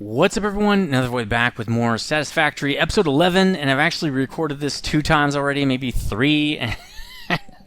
What's up, everyone? Another way back with more Satisfactory, episode 11, and I've actually recorded this 2 times already, maybe 3.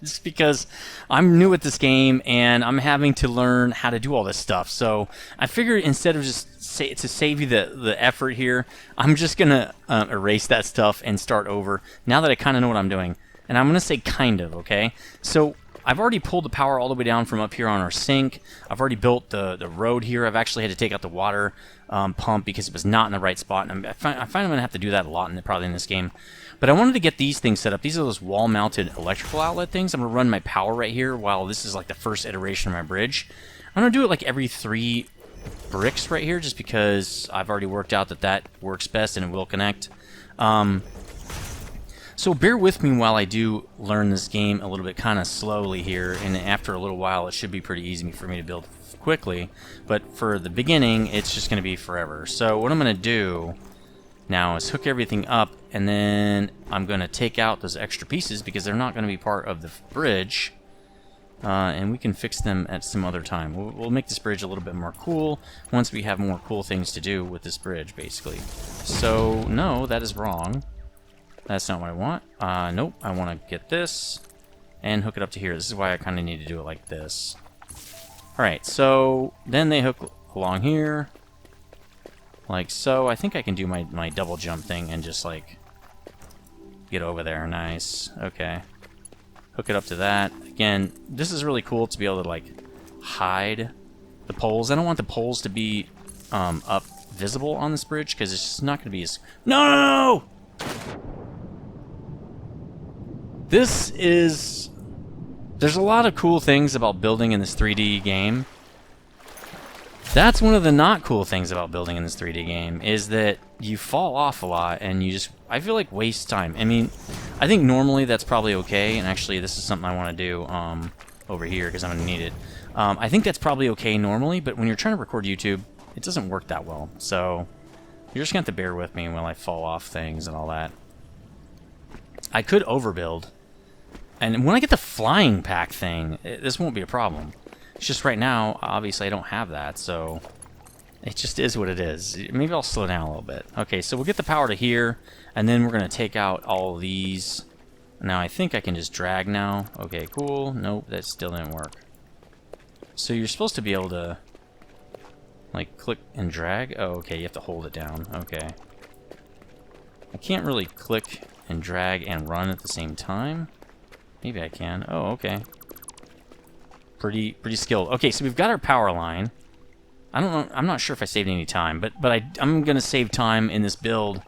Just because I'm new at this game and I'm having to learn how to do all this stuff. So I figured instead of just to save you the effort here, I'm just gonna erase that stuff and start over now that I kind of know what I'm doing. And I'm gonna say kind of, okay? So I've already pulled the power all the way down from up here on our sink. I've already built the road here. I've actually had to take out the water pump because it was not in the right spot. And I find I'm going to have to do that a lot probably in this game. But I wanted to get these things set up. These are those wall-mounted electrical outlet things. I'm going to run my power right here while this is like the first iteration of my bridge. I'm going to do it like every 3 bricks right here just because I've already worked out that works best and it will connect. So bear with me while I do learn this game a little bit kind of slowly here, and after a little while it should be pretty easy for me to build quickly, but for the beginning it's just going to be forever. So what I'm going to do now is hook everything up, and then I'm going to take out those extra pieces because they're not going to be part of the bridge, and we can fix them at some other time. We'll make this bridge a little bit more cool once we have more cool things to do with this bridge, basically. So no, that is wrong. That's not what I want. Nope, I want to get this and hook it up to here. This is why I kind of need to do it like this. Alright, so then they hook along here, like so. I think I can do my double jump thing and just, like, get over there. Nice. Okay. Hook it up to that. Again, this is really cool to be able to, like, hide the poles. I don't want the poles to be up visible on this bridge because it's just not going to be as... No! This is... There's a lot of cool things about building in this 3D game. That's one of the not cool things about building in this 3D game, is that you fall off a lot and you just, I feel like, waste time. I mean, I think normally that's probably okay, and actually this is something I want to do over here because I'm going to need it. I think that's probably okay normally, but when you're trying to record YouTube, it doesn't work that well. So you're just going to have to bear with me while I fall off things and all that. I could overbuild. And when I get the flying pack thing, this won't be a problem. It's just right now, obviously I don't have that, so it just is what it is. Maybe I'll slow down a little bit. Okay, so we'll get the power to here, and then we're going to take out all of these. Now I think I can just drag now. Okay, cool. Nope, that still didn't work. So you're supposed to be able to, like, click and drag. Oh, okay, you have to hold it down. Okay. I can't really click and drag and run at the same time. Maybe I can. Oh, okay. Pretty skilled. Okay, so we've got our power line. I don't know. I'm not sure if I saved any time, but I'm gonna save time in this build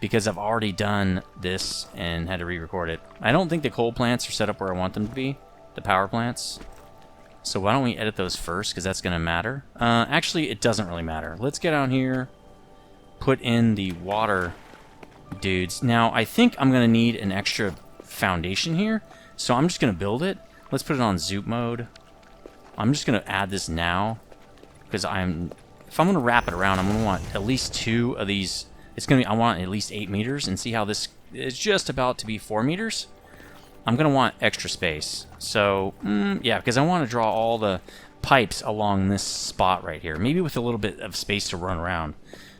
because I've already done this and had to re-record it. I don't think the coal plants are set up where I want them to be, the power plants. So why don't we edit those first, because that's gonna matter. Actually, it doesn't really matter. Let's get down here, put in the water dudes. Now I think I'm gonna need an extra foundation here. So I'm just going to build it. Let's put it on zoop mode. I'm just going to add this now because if I'm going to wrap it around, I'm going to want at least 2 of these. It's going to be, I want at least 8 meters, and see how this is just about to be 4 meters. I'm going to want extra space. So, yeah, because I want to draw all the pipes along this spot right here, maybe with a little bit of space to run around.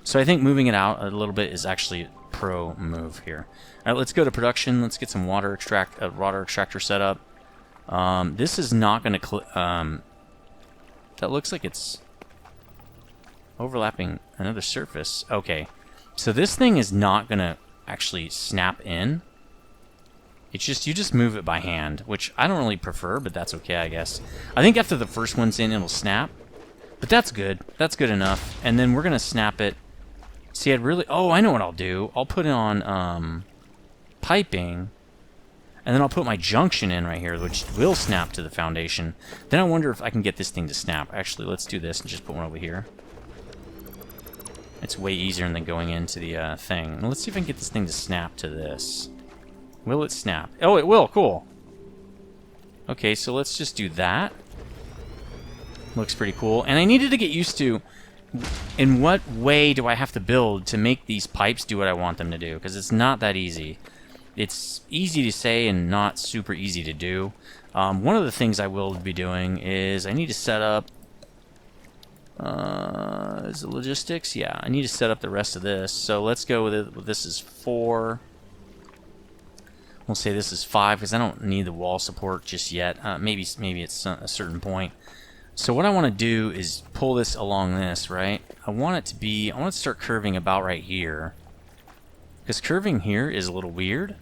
So I think moving it out a little bit is actually a pro move here. All right, let's go to production. Let's get some water extractor set up. This is not going to... that looks like it's overlapping another surface. Okay, so this thing is not going to actually snap in. It's just, you just move it by hand, which I don't really prefer, but that's okay, I guess. I think after the first one's in, it'll snap. But that's good. That's good enough. And then we're going to snap it. See, I'd really... Oh, I know what I'll do. I'll put it on piping, and then I'll put my junction in right here, which will snap to the foundation. Then I wonder if I can get this thing to snap. Actually, let's do this and just put one over here. It's way easier than going into the thing. Now, let's see if I can get this thing to snap to this. Will it snap? Oh, it will. Cool. Okay, so let's just do that. Looks pretty cool. And I needed to get used to in what way do I have to build to make these pipes do what I want them to do, because it's not that easy. It's easy to say and not super easy to do. One of the things I will be doing is I need to set up Is it logistics? Yeah, I need to set up the rest of this. So let's go with it. This is 4. We'll say this is 5 because I don't need the wall support just yet. Maybe it's a certain point. So what I want to do is pull this along this, right? I want to start curving about right here. Because curving here is a little weird.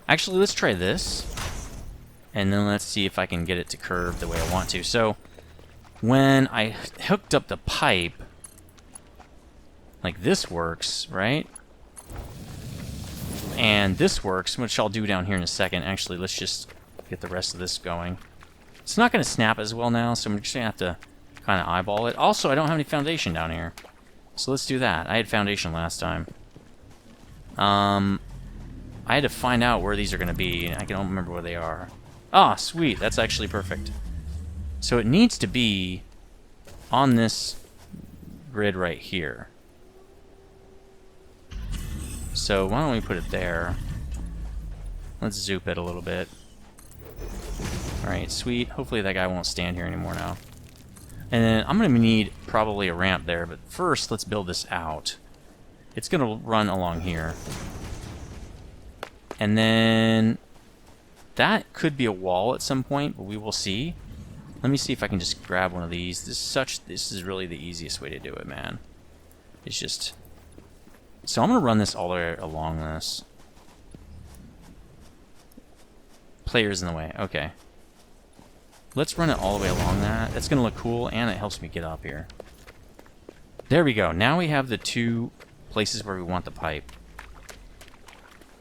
Actually, let's try this. And then let's see if I can get it to curve the way I want to. So when I hooked up the pipe, like this works, right? And this works, which I'll do down here in a second. Actually, let's just get the rest of this going. It's not going to snap as well now, so I'm just going to have to kind of eyeball it. Also, I don't have any foundation down here. So let's do that. I had foundation last time. I had to find out where these are going to be. I don't remember where they are. Ah, sweet. That's actually perfect. So it needs to be on this grid right here. So why don't we put it there? Let's zoop it a little bit. Alright, sweet. Hopefully that guy won't stand here anymore now. And then I'm going to need probably a ramp there, but first let's build this out. It's going to run along here. And then that could be a wall at some point, but we will see. Let me see if I can just grab one of these. This is really the easiest way to do it, man. It's just... So I'm going to run this all the way along this. Player's in the way. Okay. Let's run it all the way along that. That's going to look cool, and it helps me get up here. There we go. Now we have the 2 places where we want the pipe.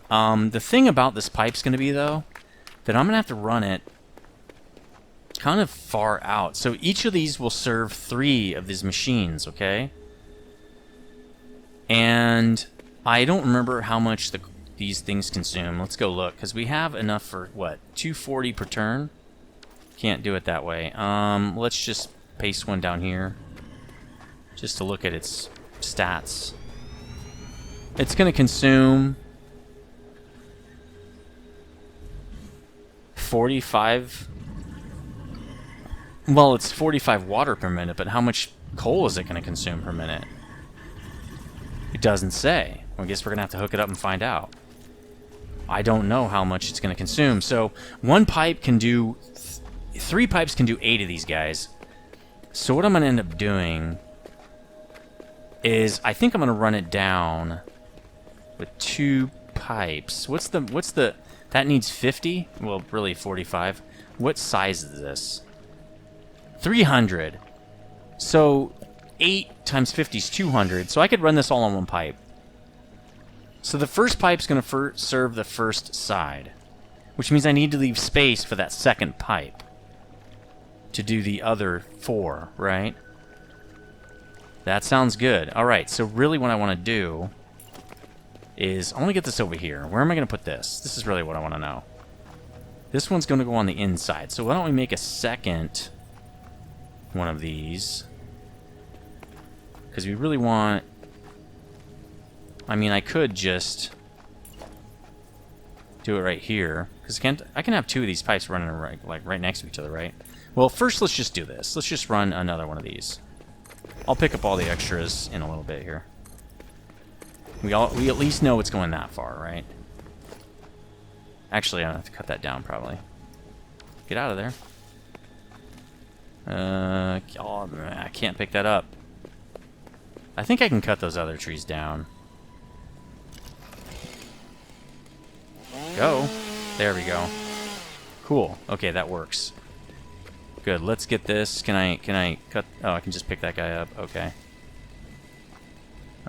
The thing about this pipe's going to be, though, that I'm going to have to run it kind of far out. So each of these will serve 3 of these machines, okay? And I don't remember how much these things consume. Let's go look, because we have enough for, what, 240 per turn? Can't do it that way. Let's just paste one down here, just to look at its stats. It's going to consume 45... Well, it's 45 water per minute, but how much coal is it going to consume per minute? It doesn't say. Well, I guess we're going to have to hook it up and find out. I don't know how much it's going to consume. So one pipe can do... 3 pipes can do 8 of these guys. So what I'm going to end up doing is I think I'm going to run it down with 2 pipes. What's the... That needs 50? Well, really 45. What size is this? 300. So 8 times 50 is 200. So I could run this all on one pipe. So the first pipe's going to serve the first side, which means I need to leave space for that second pipe to do the other 4, right? That sounds good. All right, so really what I want to do is I want to get this over here. Where am I going to put this? This is really what I want to know. This one's going to go on the inside. So why don't we make a second one of these? Because we really want... I mean, I could just do it right here. Because I can have 2 of these pipes running right next to each other, right? Well, first let's just do this. Let's just run another one of these. I'll pick up all the extras in a little bit here. We at least know it's going that far, right? Actually, I don't have to cut that down, probably. Get out of there. Oh, I can't pick that up. I think I can cut those other trees down. Go. There we go. Cool. Okay, that works. Good. Let's get this. Can I cut? Oh, I can just pick that guy up. Okay.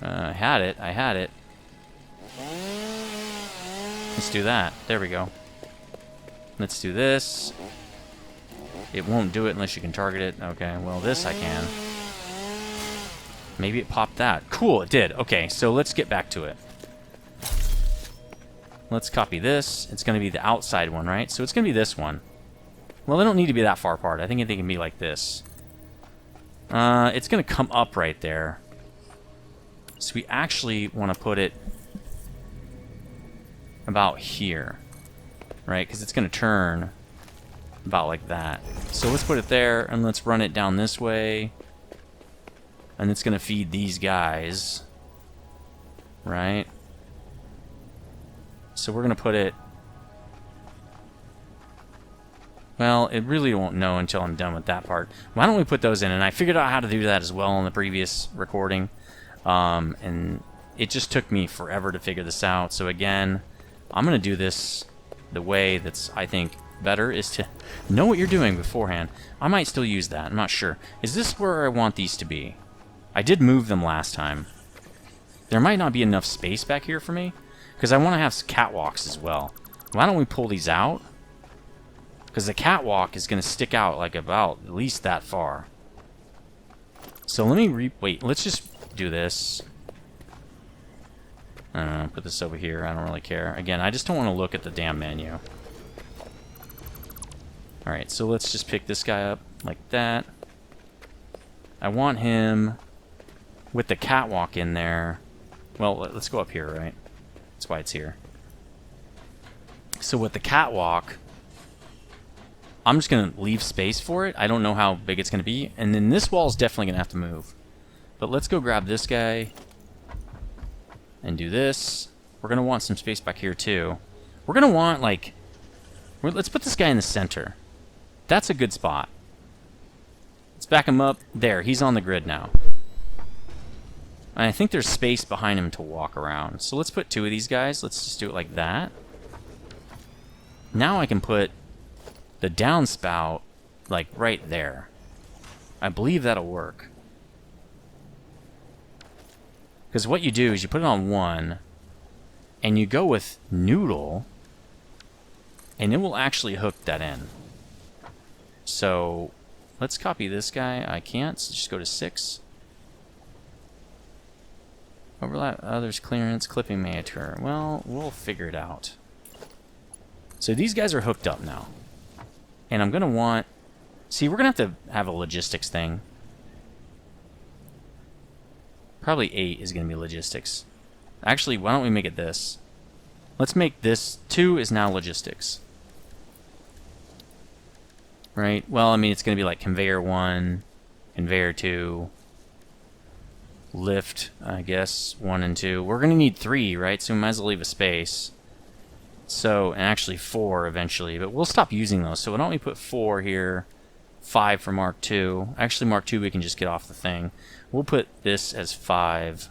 I had it. Let's do that. There we go. Let's do this. It won't do it unless you can target it. Okay, well, this I can. Maybe it popped that. Cool, it did. Okay, so let's get back to it. Let's copy this. It's going to be the outside one, right? So it's going to be this one. Well, they don't need to be that far apart. I think they can be like this. It's going to come up right there. So we actually want to put it about here, right? Because it's going to turn about like that. So let's put it there, and let's run it down this way. And it's going to feed these guys. Right? So we're going to put it... Well, it really won't know until I'm done with that part. Why don't we put those in? And I figured out how to do that as well in the previous recording. And it just took me forever to figure this out. So again, I'm going to do this the way that's, I think, better, is to know what you're doing beforehand. I might still use that. I'm not sure. Is this where I want these to be? I did move them last time. There might not be enough space back here for me, because I want to have catwalks as well. Why don't we pull these out? Because the catwalk is going to stick out like about at least that far. So let me wait, let's just do this. I don't know, put this over here. I don't really care. Again, I just don't want to look at the damn menu. Alright, so let's just pick this guy up like that. I want him with the catwalk in there. Well, let's go up here, right? That's why it's here. So with the catwalk, I'm just going to leave space for it. I don't know how big it's going to be. And then this wall is definitely going to have to move. But let's go grab this guy and do this. We're going to want some space back here too. We're going to want, like... let's put this guy in the center. That's a good spot. Let's back him up. There, he's on the grid now. And I think there's space behind him to walk around. So let's put two of these guys. Let's just do it like that. Now I can put the downspout, like, right there. I believe that'll work. Because what you do is you put it on one, and you go with noodle, and it will actually hook that in. So, let's copy this guy. I can't, so just go to 6. Overlap others, clearance, clipping may occur. Well, we'll figure it out. So these guys are hooked up now. And I'm going to want... See, we're going to have a logistics thing. Probably 8 is going to be logistics. Actually, why don't we make it this? Let's make this... 2 is now logistics. Right? Well, I mean, it's going to be like conveyor 1, conveyor 2, lift, I guess, 1 and 2. We're going to need 3, right? So we might as well leave a space. So, and actually 4 eventually, but we'll stop using those. So why don't we put 4 here, 5 for Mark II. Actually, Mark II we can just get off the thing. We'll put this as 5.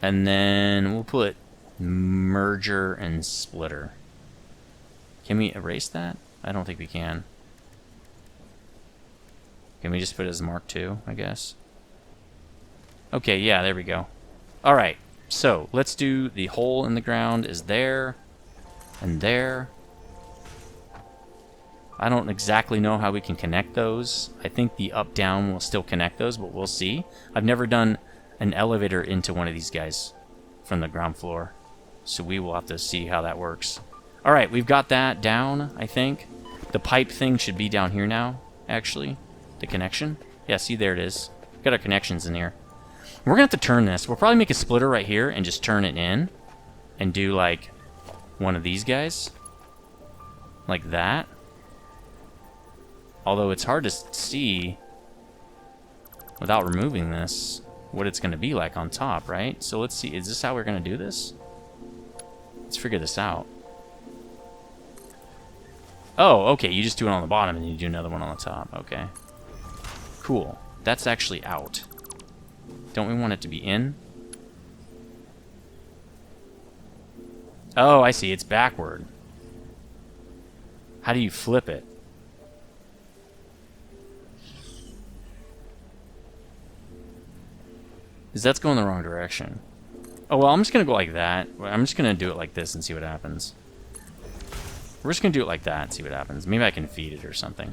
And then we'll put merger and splitter. Can we erase that? I don't think we can. Can we just put it as Mark II, I guess? Okay, yeah, there we go. Alright, so let's do the hole in the ground is there. And there. I don't exactly know how we can connect those. I think the up-down will still connect those, but we'll see. I've never done an elevator into one of these guys from the ground floor. So we will have to see how that works. Alright, we've got that down, I think. The pipe thing should be down here now, actually. The connection. Yeah, see, there it is. Got our connections in here. We're going to have to turn this. We'll probably make a splitter right here and just turn it in. And do, like... one of these guys, like that. Although it's hard to see without removing this what it's going to be like on top, right? So let's see, is this how we're going to do this? Let's figure this out. Oh, okay, you just do it on the bottom and you do another one on the top. Okay. Cool. That's actually out. Don't we want it to be in? Oh, I see. It's backward. How do you flip it? Because that's going the wrong direction. Oh, well, I'm just going to go like that. I'm just going to do it like this and see what happens. We're just going to do it like that and see what happens. Maybe I can feed it or something.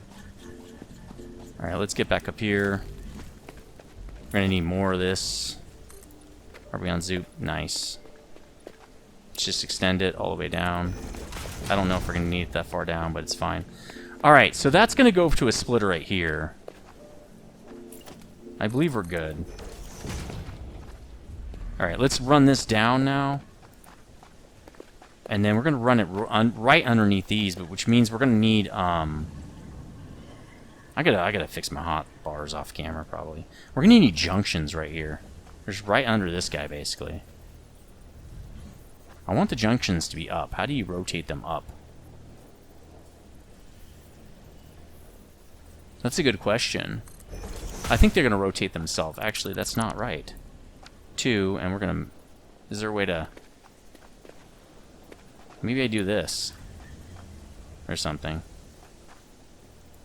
Alright, let's get back up here. We're going to need more of this. Are we on Zoop? Nice. Let's just extend it all the way down. I don't know if we're going to need it that far down, but it's fine. Alright, so that's going to go to a splitter right here. I believe we're good. Alright, let's run this down now. And then we're going to run it right underneath these, but which means we're going to need... I gotta fix my bars off camera, probably. We're going to need junctions right here. There's right under this guy, basically. I want the junctions to be up. How do you rotate them up? That's a good question. I think they're going to rotate themselves. Actually, that's not right. 2, and we're going to... Is there a way to... Maybe I do this. Or something.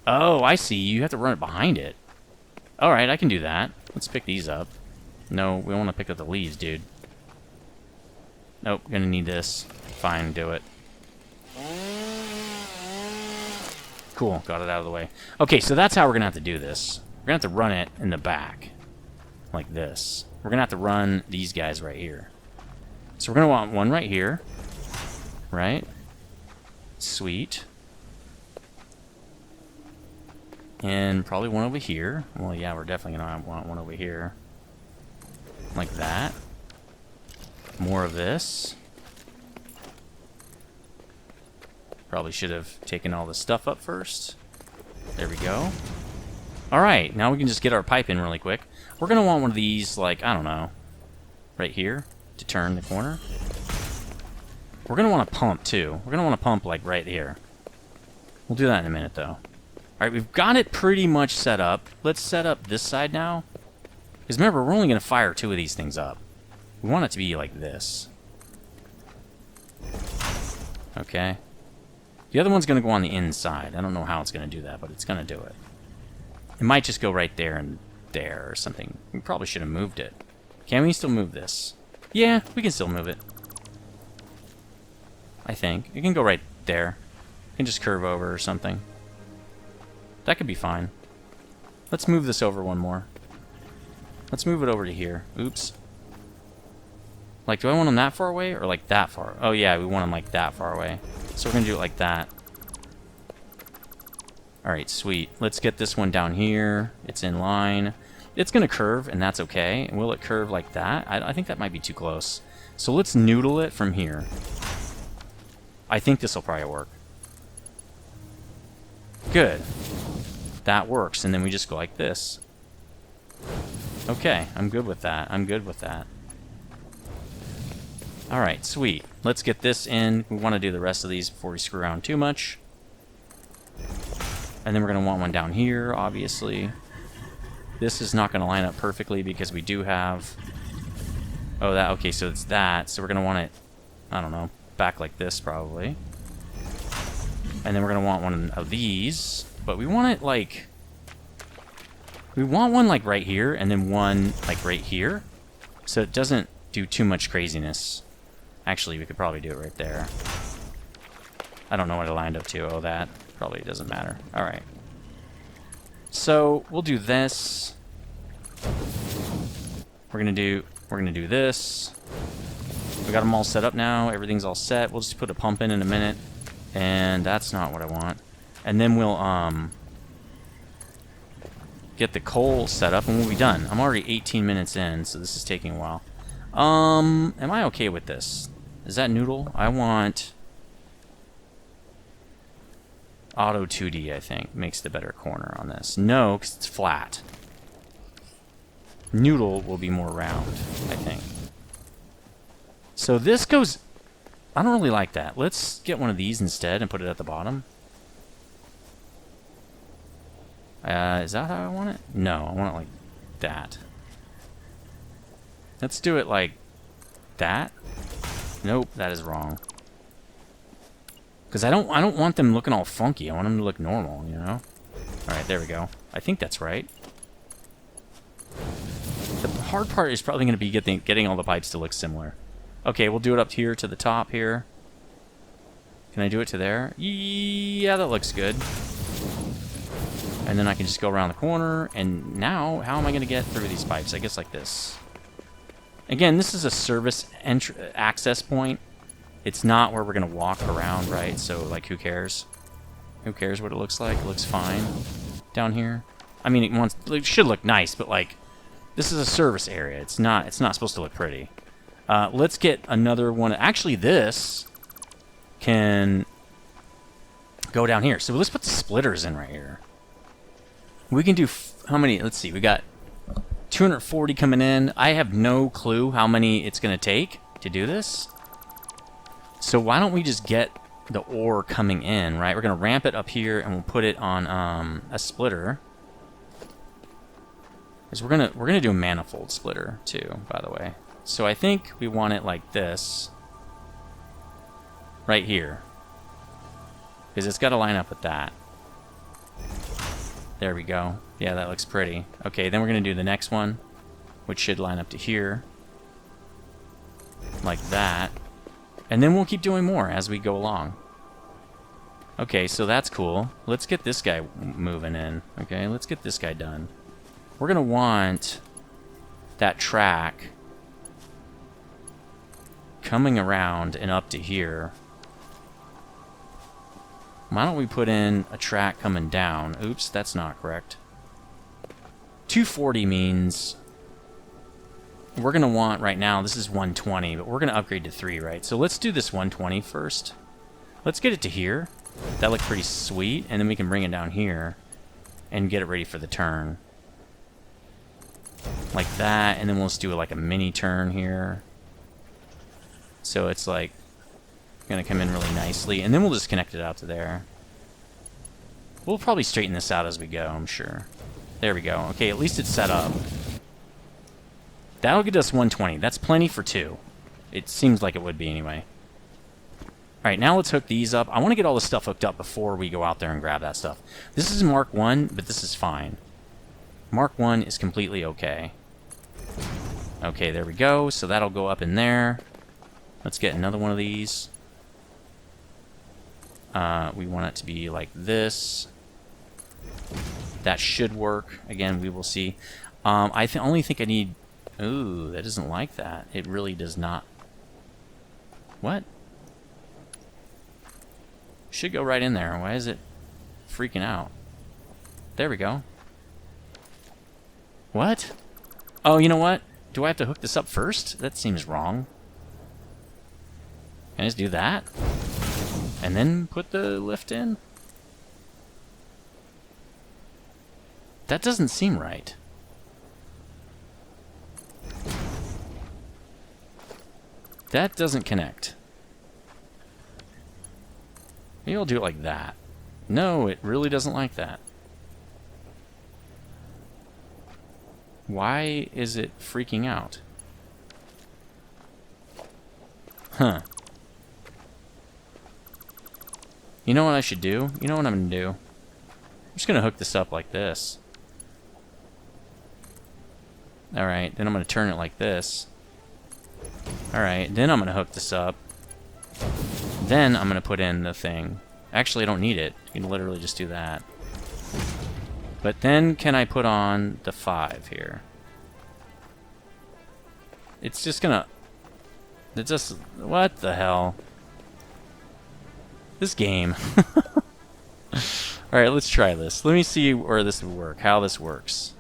Oh, I see. You have to run it behind it. Alright, I can do that. Let's pick these up. No, we want to pick up the leaves, dude. Nope, gonna need this. Fine, do it. Cool, got it out of the way. Okay, so that's how we're gonna have to do this. We're gonna have to run it in the back. Like this. We're gonna have to run these guys right here. So we're gonna want one right here. Right? Sweet. And probably one over here. Well, yeah, we're definitely gonna want one over here. Like that. More of this. Probably should have taken all this stuff up first. There we go. Alright, now we can just get our pipe in really quick. We're going to want one of these, like, I don't know, right here to turn the corner. We're going to want to pump, too. We're going to want to pump, like, right here. We'll do that in a minute, though. Alright, we've got it pretty much set up. Let's set up this side now. Because remember, we're only going to fire 2 of these things up. We want it to be like this. Okay. The other one's going to go on the inside. I don't know how it's going to do that, but it's going to do it. It might just go right there and there or something. We probably should have moved it. Can we still move this? Yeah, we can still move it. I think. It can go right there. It can just curve over or something. That could be fine. Let's move this over one more. Let's move it over to here. Oops. Like, do I want them that far away or like that far? Oh, yeah, we want them like that far away. So we're going to do it like that. Alright, sweet. Let's get this one down here. It's in line. It's going to curve, and that's okay. And will it curve like that? I think that might be too close. So let's noodle it from here. I think this will probably work. Good. That works, and then we just go like this. Okay, I'm good with that. I'm good with that. Alright, sweet. Let's get this in. We want to do the rest of these before we screw around too much. And then we're going to want one down here, obviously. This is not going to line up perfectly because we do have... Oh, that. Okay, so it's that. So we're going to want it, I don't know, back like this probably. And then we're going to want one of these. But we want it like... We want one like right here and then one like right here. So it doesn't do too much craziness. Actually, we could probably do it right there. I don't know what it lined up to. Oh, that probably doesn't matter. All right. So we'll do this. We're gonna do this. We got them all set up now. Everything's all set. We'll just put a pump in a minute, and that's not what I want. And then we'll get the coal set up, and we'll be done. I'm already 18 minutes in, so this is taking a while. Am I okay with this? Is that noodle? I want auto 2D, I think, makes the better corner on this. No, because it's flat. Noodle will be more round, I think. So this goes... I don't really like that. Let's get one of these instead and put it at the bottom. Is that how I want it? No, I want it like that. Let's do it like that. Nope, that is wrong. Because I don't want them looking all funky. I want them to look normal, you know? Alright, there we go. I think that's right. The hard part is probably going to be getting all the pipes to look similar. Okay, we'll do it up here to the top here. Can I do it to there? Yeah, that looks good. And then I can just go around the corner. And now, how am I going to get through these pipes? I guess like this. Again, this is a service access point. It's not where we're going to walk around, right? So, like, who cares? Who cares what it looks like? It looks fine down here. I mean, it should look nice, but, like, this is a service area. It's not supposed to look pretty. Let's get another one. Actually, this can go down here. So let's put the splitters in right here. We can do how many? Let's see. We got 240 coming in. I have no clue how many it's going to take to do this. So why don't we just get the ore coming in, right? We're going to ramp it up here, and we'll put it on a splitter. Because we're gonna do a manifold splitter too, by the way. So I think we want it like this, right here, because it's got to line up with that. There we go. Yeah, that looks pretty. Okay, then we're gonna do the next one, which should line up to here, like that. And then we'll keep doing more as we go along. Okay, so that's cool. Let's get this guy moving in. Okay, let's get this guy done. We're going to want that track coming around and up to here. Why don't we put in a track coming down? Oops, that's not correct. 240 means we're going to want, right now, this is 120, but we're going to upgrade to 3, right? So let's do this 120 first. Let's get it to here. That looked pretty sweet, and then we can bring it down here and get it ready for the turn. Like that, and then we'll just do like a mini turn here. So it's like going to come in really nicely, and then we'll just connect it out to there. We'll probably straighten this out as we go, I'm sure. There we go. Okay, at least it's set up. That'll get us 120. That's plenty for 2. It seems like it would be anyway. Alright, now let's hook these up. I want to get all this stuff hooked up before we go out there and grab that stuff. This is Mark 1, but this is fine. Mark 1 is completely okay. Okay, there we go. So that'll go up in there. Let's get another one of these. We want it to be like this. That should work. Again, we will see. I only think I need... Ooh, that doesn't like that. It really does not. What? Should go right in there. Why is it freaking out? There we go. What? Oh, you know what? Do I have to hook this up first? That seems wrong. Can I just do that? And then put the lift in? That doesn't seem right. That doesn't connect. Maybe I'll do it like that. No, it really doesn't like that. Why is it freaking out? Huh. You know what I should do? You know what I'm going to do? I'm just going to hook this up like this. Alright, then I'm going to turn it like this. Alright, then I'm going to hook this up. Then I'm going to put in the thing. Actually, I don't need it. You can literally just do that. But then can I put on the 5 here? It's just going to... It just... What the hell? This game. Alright, let's try this. Let me see where this would work. How this works.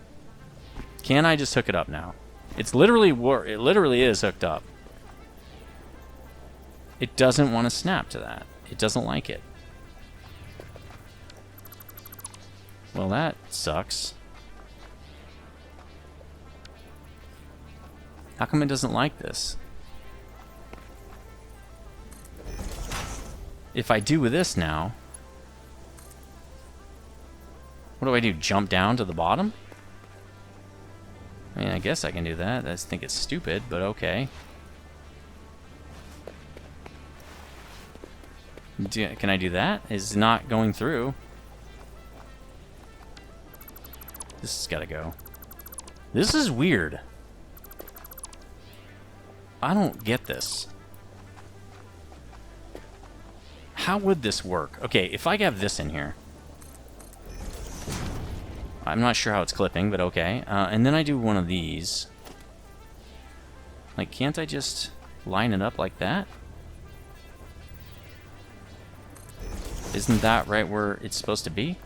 Can I just hook it up now? It's literally... It literally is hooked up. It doesn't want to snap to that. It doesn't like it. Well, that sucks. How come it doesn't like this? If I do with this now... What do I do? Jump down to the bottom? I mean, I guess I can do that. I just think it's stupid, but okay. Can I do that? It's not going through. This has got to go. This is weird. I don't get this. How would this work? Okay, if I have this in here. I'm not sure how it's clipping, but okay. And then I do one of these. Like, can't I just line it up like that? Isn't that right where it's supposed to be?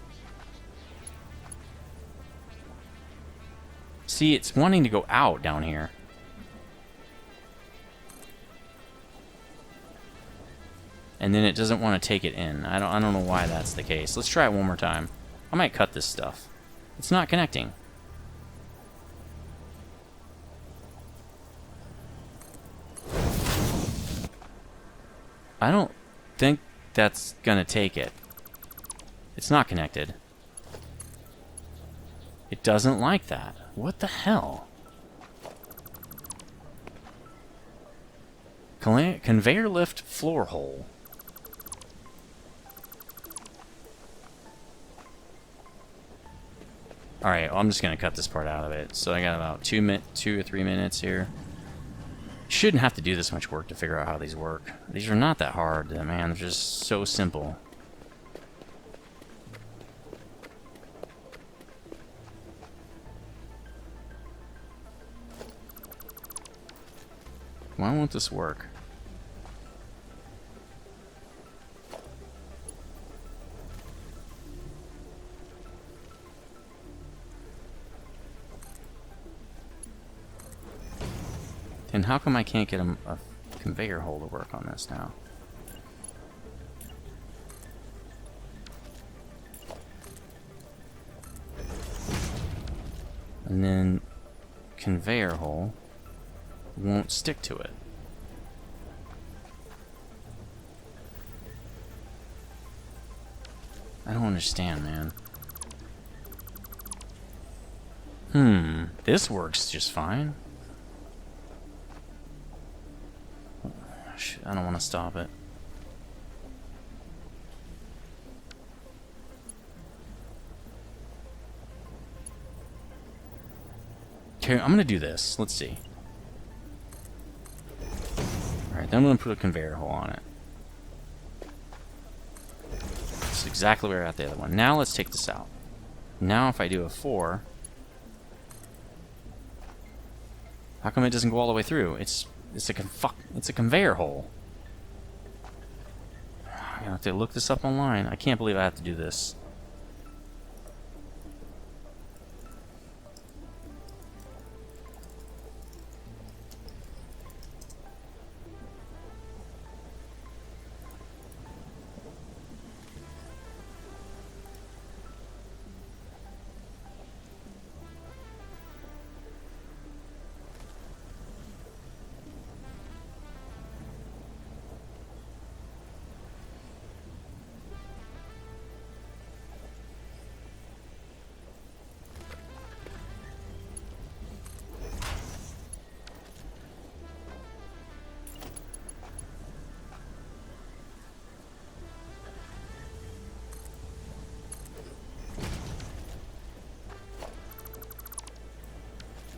See, it's wanting to go out down here. And then it doesn't want to take it in. I don't know why that's the case. Let's try it one more time. I might cut this stuff. It's not connecting. I don't think that's gonna take it. It's not connected. It doesn't like that. What the hell? Conveyor lift floor hole. Alright, well, I'm just going to cut this part out of it. So I got about 2 or 3 minutes here. Shouldn't have to do this much work to figure out how these work. These are not that hard, man. They're just so simple. Why won't this work? And how come I can't get a conveyor hole to work on this now? And then conveyor hole won't stick to it. I don't understand, man. This works just fine. I don't want to stop it. Okay, I'm gonna do this. Let's see. Alright, then I'm gonna put a conveyor hole on it. That's exactly where I got the other one. Now let's take this out. Now if I do a 4... How come it doesn't go all the way through? It's a conveyor hole. I have to look this up online. I can't believe I have to do this.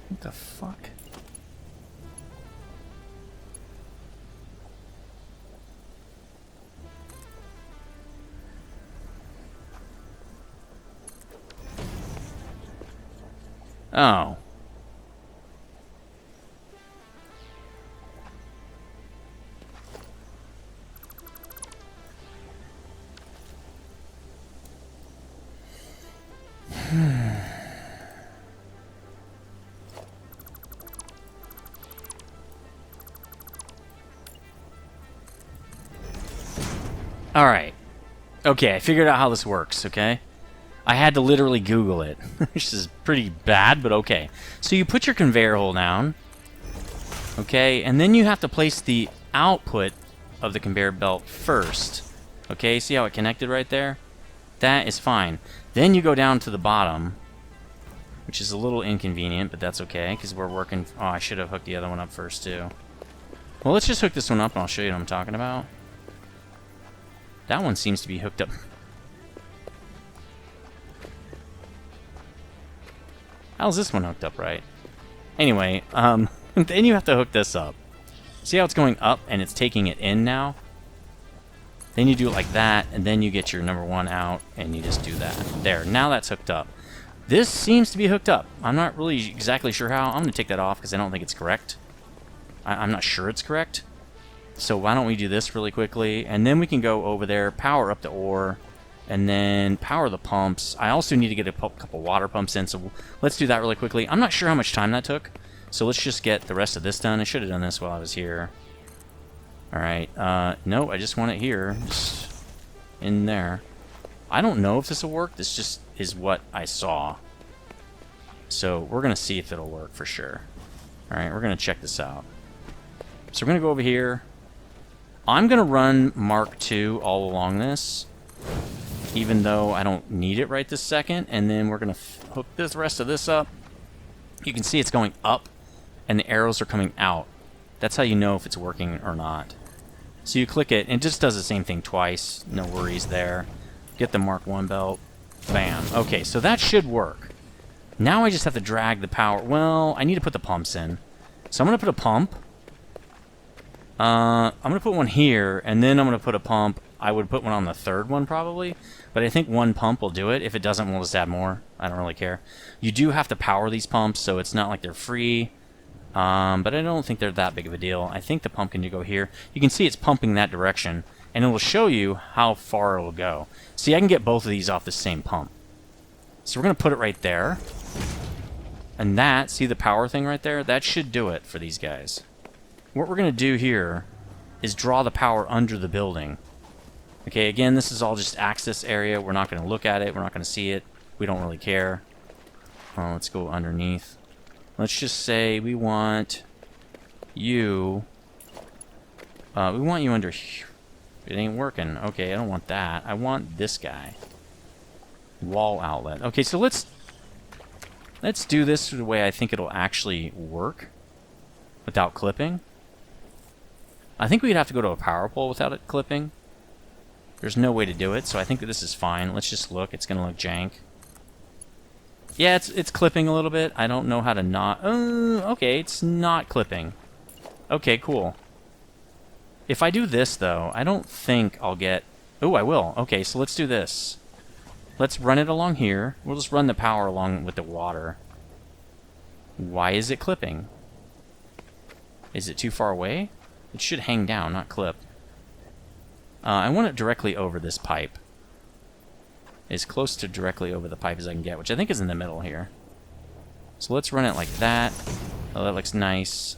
What the fuck? Oh. Alright. Okay, I figured out how this works, okay? I had to literally Google it, which is pretty bad, but okay. So you put your conveyor hole down, okay, and then you have to place the output of the conveyor belt first. Okay, see how it connected right there? That is fine. Then you go down to the bottom, which is a little inconvenient, but that's okay, because we're working... Oh, I should have hooked the other one up first, too. Well, let's just hook this one up, and I'll show you what I'm talking about. That one seems to be hooked up. How's this one hooked up right? Anyway, then you have to hook this up. See how it's going up and it's taking it in now? Then you do it like that, and then you get your number 1 out, and you just do that. There, now that's hooked up. This seems to be hooked up. I'm not really exactly sure how. I'm going to take that off because I don't think it's correct. I'm not sure it's correct. So why don't we do this really quickly, and then we can go over there, power up the ore, and then power the pumps. I also need to get a couple water pumps in, so let's do that really quickly. I'm not sure how much time that took, so let's just get the rest of this done. I should have done this while I was here. Alright, no, I just want it here, just in there. I don't know if this will work, this just is what I saw. So we're going to see if it'll work for sure. Alright, we're going to check this out. So we're going to go over here. I'm going to run Mark II all along this, even though I don't need it right this second. And then we're going to hook this rest of this up. You can see it's going up, and the arrows are coming out. That's how you know if it's working or not. So you click it, and it just does the same thing twice. No worries there. Get the Mark I belt. Bam. Okay, so that should work. Now I just have to drag the power. Well, I need to put the pumps in. So I'm going to put a pump. I'm going to put one here, and then I'm going to put a pump. I would put one on the third one probably, but I think one pump will do it. If it doesn't, we'll just add more. I don't really care. You do have to power these pumps, so it's not like they're free. But I don't think they're that big of a deal. I think the pump can go here. You can see it's pumping that direction, and it will show you how far it will go. See, I can get both of these off the same pump. So we're going to put it right there. And that, see the power thing right there? That should do it for these guys. What we're going to do here is draw the power under the building. Okay, again, this is all just access area. We're not going to look at it. We're not going to see it. We don't really care. Let's go underneath. Let's just say we want you. We want you under here. It ain't working. Okay, I don't want that. I want this guy. Wall outlet. Okay, so let's do this the way I think it'll actually work without clipping. I think we'd have to go to a power pole without it clipping. There's no way to do it, so I think that this is fine. Let's just look. It's going to look jank. Yeah, it's clipping a little bit. I don't know how to not... okay, it's not clipping. Okay, cool. If I do this, though, I don't think I'll get... Oh, I will. Okay, so let's do this. Let's run it along here. We'll just run the power along with the water. Why is it clipping? Is it too far away? It should hang down, not clip. I want it directly over this pipe. As close to directly over the pipe as I can get, which I think is in the middle here. So let's run it like that. Oh, that looks nice.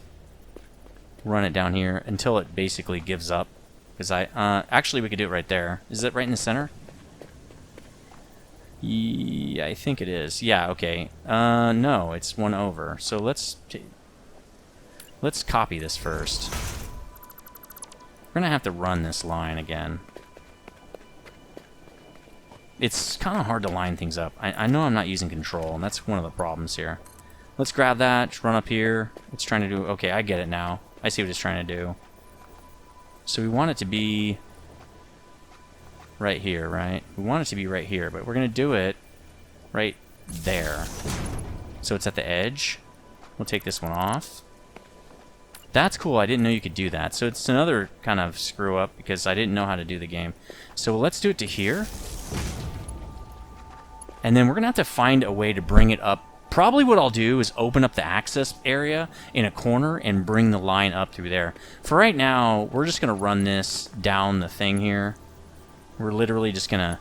Run it down here until it basically gives up. Because actually we could do it right there. Is it right in the center? Yeah, I think it is. Yeah, okay. No, it's one over. So let's copy this first. We're gonna have to run this line again. It's kind of hard to line things up. I know I'm not using control, and that's one of the problems here. Let's grab that, just run up here. It's trying to do... Okay, I get it now. I see what it's trying to do. So we want it to be right here, right? We want it to be right here, but we're going to do it right there. So it's at the edge. We'll take this one off. That's cool. I didn't know you could do that. So it's another kind of screw up because I didn't know how to do the game. So let's do it to here. And then we're going to have to find a way to bring it up. Probably what I'll do is open up the access area in a corner and bring the line up through there. For right now, we're just going to run this down the thing here. We're literally just going to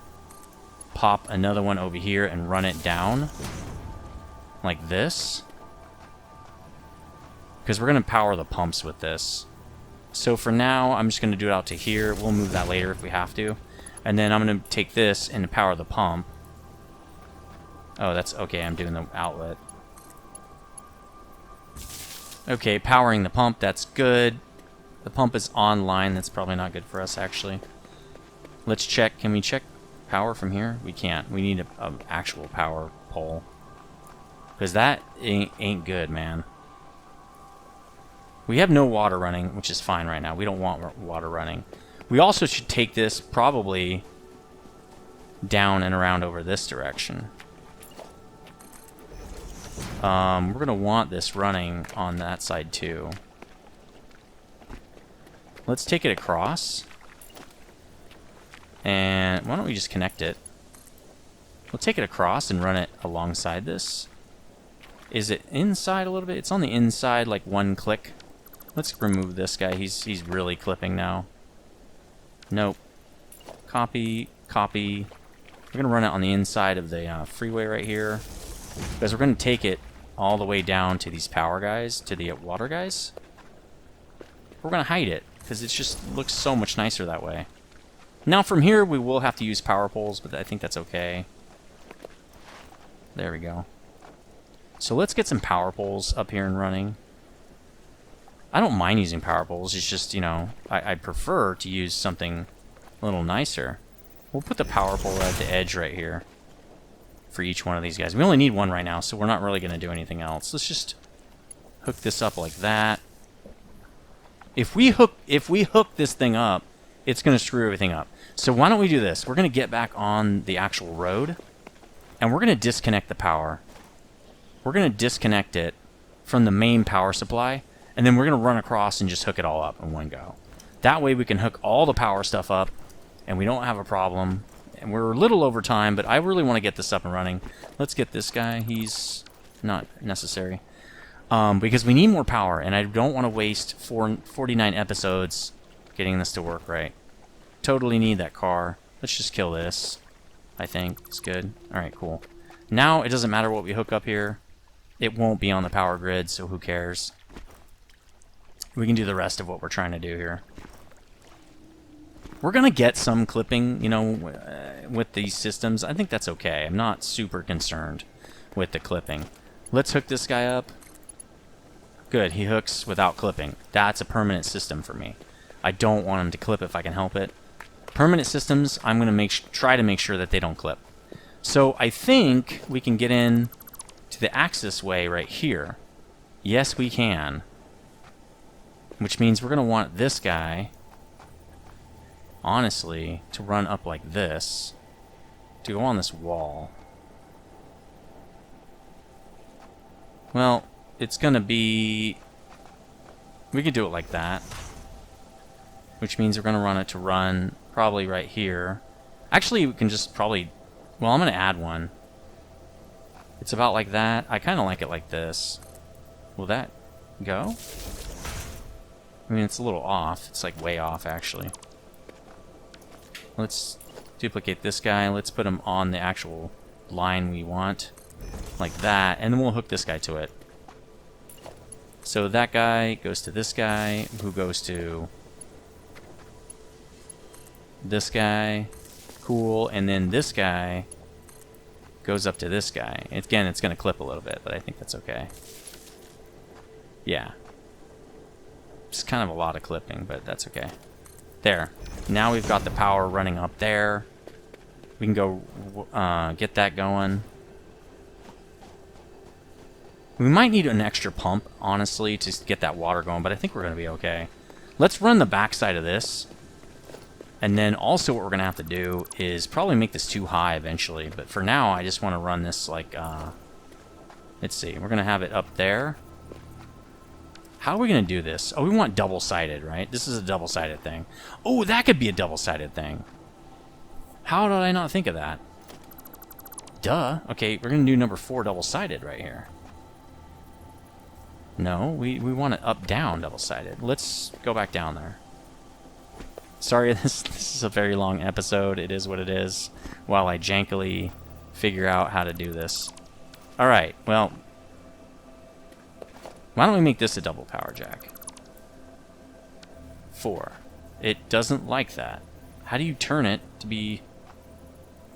pop another one over here and run it down like this. Because we're going to power the pumps with this. So for now, I'm just going to do it out to here. We'll move that later if we have to. And then I'm going to take this and power the pump. Oh, that's okay. I'm doing the outlet. Okay, powering the pump. That's good. The pump is online. That's probably not good for us, actually. Let's check. Can we check power from here? We can't. We need an actual power pole. Because that ain't good, man. We have no water running, which is fine right now. We don't want water running. We also should take this probably down and around over this direction. We're going to want this running on that side too. Let's take it across. And why don't we just connect it? We'll take it across and run it alongside this. Is it inside a little bit? It's on the inside, like one click. Let's remove this guy. He's really clipping now. Nope. Copy, copy. We're going to run it on the inside of the freeway right here. Because we're going to take it all the way down to these power guys, to the water guys. We're going to hide it, because it just looks so much nicer that way. Now from here, we will have to use power poles, but I think that's okay. There we go. So let's get some power poles up here and running. I don't mind using power poles. It's just, you know, I prefer to use something a little nicer. We'll put the power pole at the edge right here for each one of these guys. We only need one right now, so we're not really going to do anything else. Let's just hook this up like that. If we hook this thing up, it's going to screw everything up. So why don't we do this? We're going to get back on the actual road, and we're going to disconnect the power. We're going to disconnect it from the main power supply, and then we're going to run across and just hook it all up in one go. That way we can hook all the power stuff up, and we don't have a problem. And we're a little over time, but I really want to get this up and running. Let's get this guy. He's not necessary. Because we need more power, and I don't want to waste 49 episodes getting this to work right. Totally need that car. Let's just kill this. I think it's good. Alright, cool. Now it doesn't matter what we hook up here. It won't be on the power grid, so who cares? We can do the rest of what we're trying to do here. We're going to get some clipping, you know, with these systems. I think that's okay. I'm not super concerned with the clipping. Let's hook this guy up. Good, he hooks without clipping. That's a permanent system for me. I don't want him to clip if I can help it. Permanent systems, I'm going to try to make sure that they don't clip. So I think we can get in to the axis way right here. Yes, we can. Which means we're going to want this guy, honestly, to run up like this, to go on this wall. Well, it's going to be... We could do it like that. Which means we're going to run it to run probably right here. Actually, we can just probably... Well, I'm going to add one. It's about like that. I kind of like it like this. Will that go? I mean, it's a little off. It's like way off, actually. Let's duplicate this guy. Let's put him on the actual line we want. Like that. And then we'll hook this guy to it. So that guy goes to this guy, who goes to this guy. Cool. And then this guy goes up to this guy. Again, it's going to clip a little bit, but I think that's okay. Yeah. It's kind of a lot of clipping, but that's okay. There. Now we've got the power running up there. We can go get that going. We might need an extra pump, honestly, to get that water going, but I think we're going to be okay. Let's run the backside of this. And then also what we're going to have to do is probably make this too high eventually. But for now, I just want to run this like... let's see. We're going to have it up there. How are we going to do this? Oh, we want double-sided, right? This is a double-sided thing. Oh, that could be a double-sided thing. How did I not think of that? Duh. Okay, we're going to do number 4 double-sided right here. No, we want it up-down double-sided. Let's go back down there. Sorry, this is a very long episode. It is what it is, while I jankily figure out how to do this. Alright, well... Why don't we make this a double power jack? 4. It doesn't like that. How do you turn it to be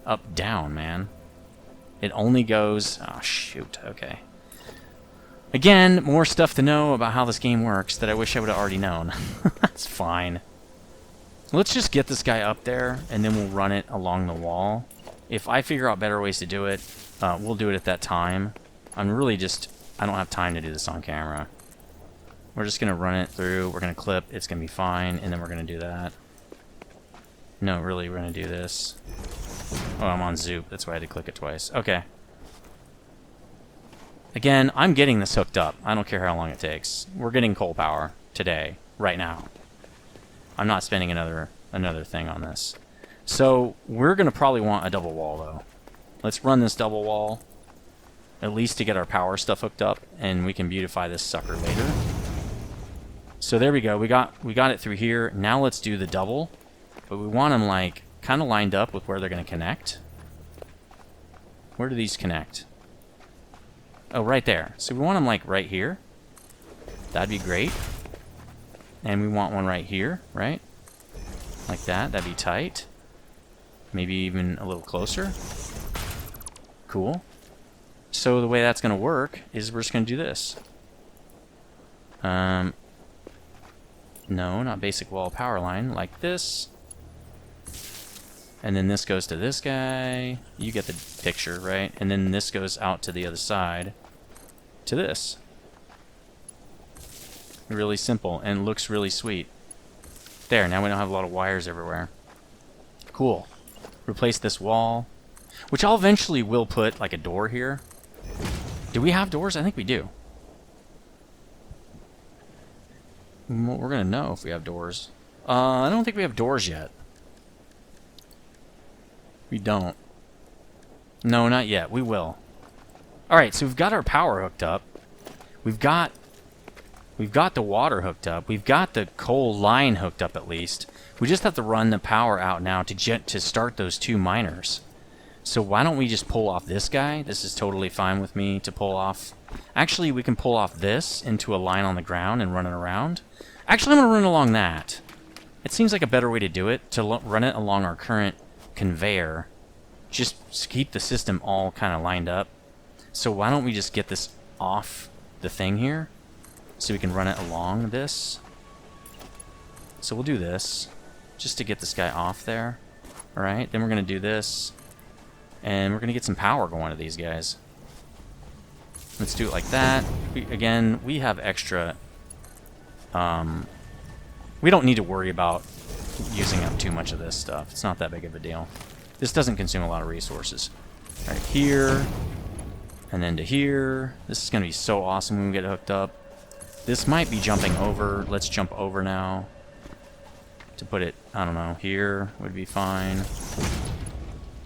up-down, man? It only goes... Oh, shoot. Okay. Again, more stuff to know about how this game works that I wish I would have already known. That's fine. Let's just get this guy up there, and then we'll run it along the wall. If I figure out better ways to do it, we'll do it at that time. I'm really just... I don't have time to do this on camera. We're just going to run it through. We're going to clip. It's going to be fine, and then we're going to do that. No, really, we're going to do this. Oh, I'm on Zoop. That's why I had to click it twice. Okay. Again, I'm getting this hooked up. I don't care how long it takes. We're getting coal power today, right now. I'm not spending another thing on this. So we're going to probably want a double wall, though. Let's run this double wall, at least to get our power stuff hooked up, and we can beautify this sucker later. So there we go. We got it through here. Now let's do the double, but we want them like kind of lined up with where they're going to connect. Where do these connect? Oh, right there. So we want them like right here. That'd be great. And we want one right here, right? Like that. That'd be tight. Maybe even a little closer. Cool. So the way that's going to work is we're just going to do this. No, not basic wall power line, like this. And then this goes to this guy. You get the picture, right? And then this goes out to the other side to this. Really simple and looks really sweet. There, now we don't have a lot of wires everywhere. Cool. Replace this wall, which I'll eventually will put like a door here. Do we have doors? I think we do. Well, we're gonna know if we have doors. I don't think we have doors yet. We don't. No, not yet. We will. Alright, so we've got our power hooked up. We've got the water hooked up. We've got the coal line hooked up at least. We just have to run the power out now to start those 2 miners. So why don't we just pull off this guy? This is totally fine with me to pull off. Actually, we can pull off this into a line on the ground and run it around. Actually, I'm going to run along that. It seems like a better way to do it, to run it along our current conveyor. Just keep the system all kind of lined up. So why don't we just get this off the thing here so we can run it along this. So we'll do this just to get this guy off there. Alright, then we're going to do this. And we're going to get some power going to these guys. Let's do it like that. Again, we have extra... we don't need to worry about using up too much of this stuff. It's not that big of a deal. This doesn't consume a lot of resources. Right here. And then to here. This is going to be so awesome when we get hooked up. This might be jumping over. Let's jump over now. To put it, I don't know, here would be fine.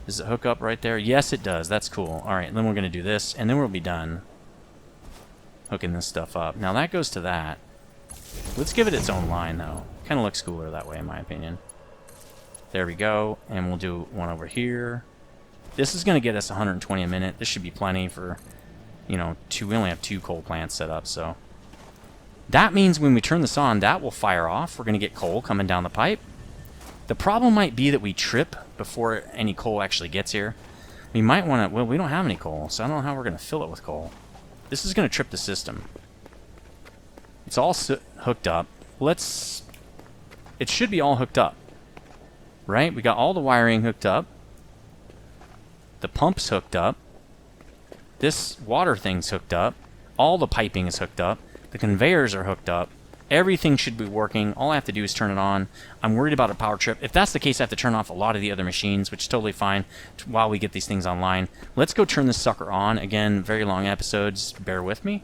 Does it hook up right there? Yes, it does. That's cool. Alright, then we're going to do this, and then we'll be done hooking this stuff up. Now that goes to that. Let's give it its own line, though. Kind of looks cooler that way, in my opinion. There we go, and we'll do one over here. This is going to get us 120 a minute. This should be plenty for, you know, we only have 2 coal plants set up, so. That means when we turn this on, that will fire off. We're going to get coal coming down the pipe. The problem might be that we trip before any coal actually gets here. We might want to... Well, we don't have any coal, so I don't know how we're going to fill it with coal. This is going to trip the system. It's all hooked up. It should be all hooked up. Right? We got all the wiring hooked up. The pump's hooked up. This water thing's hooked up. All the piping is hooked up. The conveyors are hooked up. Everything should be working. All I have to do is turn it on. I'm worried about a power trip. If that's the case, I have to turn off a lot of the other machines, which is totally fine while we get these things online. Let's go turn this sucker on. Again, very long episodes. Bear with me.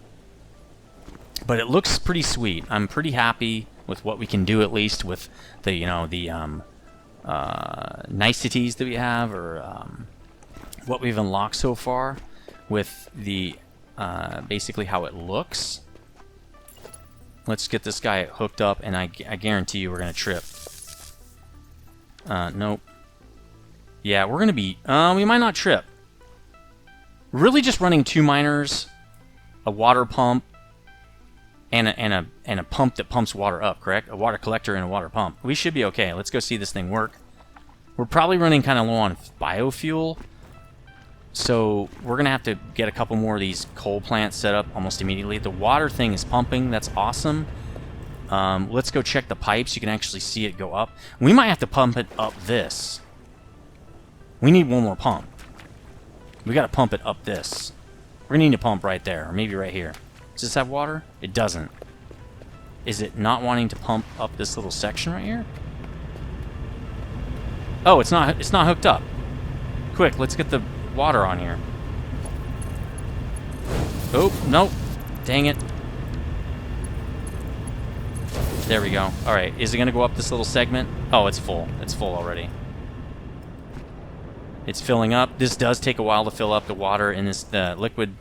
But it looks pretty sweet. I'm pretty happy with what we can do, at least with the, you know, the niceties that we have, or what we've unlocked so far with the basically how it looks. Let's get this guy hooked up, and I guarantee you we're going to trip. Nope. Yeah, we're going to be... we might not trip. Really just running 2 miners, a water pump, and a pump that pumps water up, correct? A water collector and a water pump. We should be okay. Let's go see this thing work. We're probably running kind of low on biofuel. So we're going to have to get a couple more of these coal plants set up almost immediately. The water thing is pumping. That's awesome. Let's go check the pipes. You can actually see it go up. We might have to pump it up this. We need one more pump. We got to pump it up this. We're going to need a pump right there, or maybe right here. Does this have water? It doesn't. Is it not wanting to pump up this little section right here? Oh, it's not hooked up. Quick, let's get the water on here. Oh, nope. Dang it. There we go. Alright, is it going to go up this little segment? Oh, it's full. It's full already. It's filling up. This does take a while to fill up. The water in this, the liquid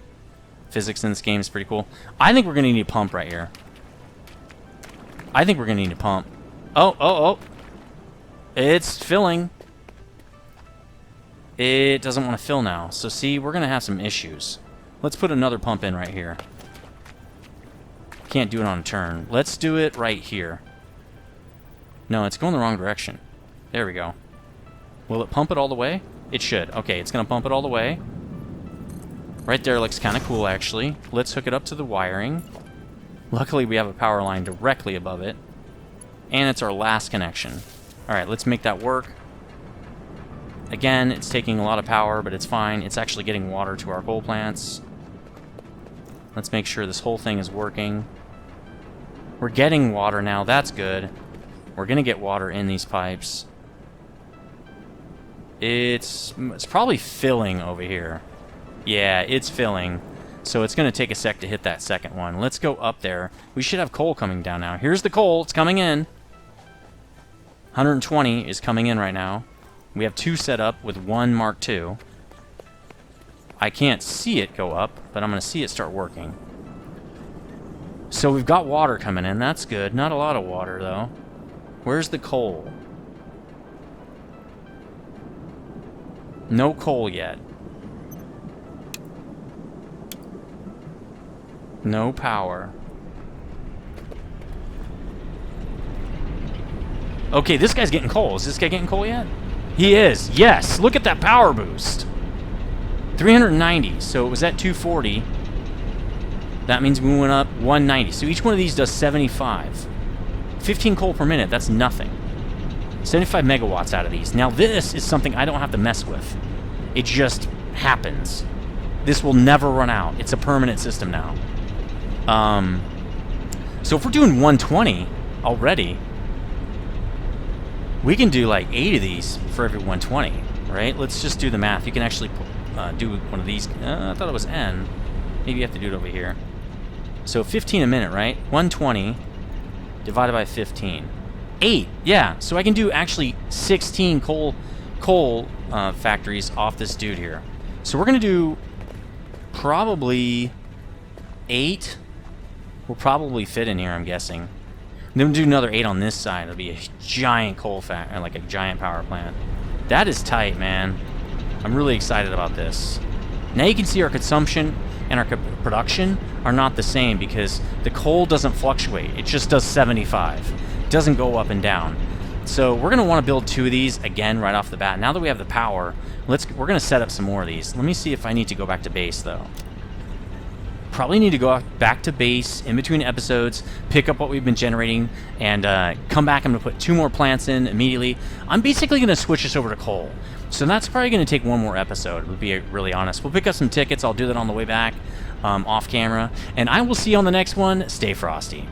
physics in this game is pretty cool. I think we're going to need a pump right here. I think we're going to need a pump. Oh. It's filling. It doesn't want to fill now. So see, we're going to have some issues. Let's put another pump in right here. Can't do it on a turn. Let's do it right here. No, it's going the wrong direction. There we go. Will it pump it all the way? It should. Okay, it's going to pump it all the way. Right there looks kind of cool, actually. Let's hook it up to the wiring. Luckily, we have a power line directly above it. And it's our last connection. Alright, let's make that work. Again, it's taking a lot of power, but it's fine. It's actually getting water to our coal plants. Let's make sure this whole thing is working. We're getting water now. That's good. We're going to get water in these pipes. It's probably filling over here. Yeah, it's filling. So it's going to take a sec to hit that second one. Let's go up there. We should have coal coming down now. Here's the coal. It's coming in. 120 is coming in right now. We have 2 set up with 1 Mark II. I can't see it go up, but I'm going to see it start working. So we've got water coming in. That's good. Not a lot of water, though. Where's the coal? No coal yet. No power. Okay, this guy's getting coal. Is this guy getting coal yet? He is. Yes! Look at that power boost. 390. So it was at 240. That means we went up 190. So each one of these does 75. 15 coal per minute. That's nothing. 75 megawatts out of these. Now this is something I don't have to mess with. It just happens. This will never run out. It's a permanent system now. So if we're doing 120 already, we can do like 8 of these for every 120, right? Let's just do the math. You can actually do one of these. I thought it was N. Maybe you have to do it over here. So 15 a minute, right? 120 divided by 15. 8, yeah. So I can do actually 16 coal factories off this dude here. So we're going to do probably 8. Will probably fit in here, I'm guessing. Then we'll do another 8 on this side. It'll be a giant coal factory, like a giant power plant. That is tight, man. I'm really excited about this. Now you can see our consumption and our production are not the same because the coal doesn't fluctuate. It just does 75. It doesn't go up and down. So we're going to want to build 2 of these again right off the bat. Now that we have the power, we're going to set up some more of these. Let me see if I need to go back to base, though. Probably need to go back to base in between episodes, pick up what we've been generating, and come back. I'm going to put 2 more plants in immediately. I'm basically going to switch this over to coal. So that's probably going to take 1 more episode, to be really honest. We'll pick up some tickets. I'll do that on the way back, off camera. And I will see you on the next one. Stay frosty.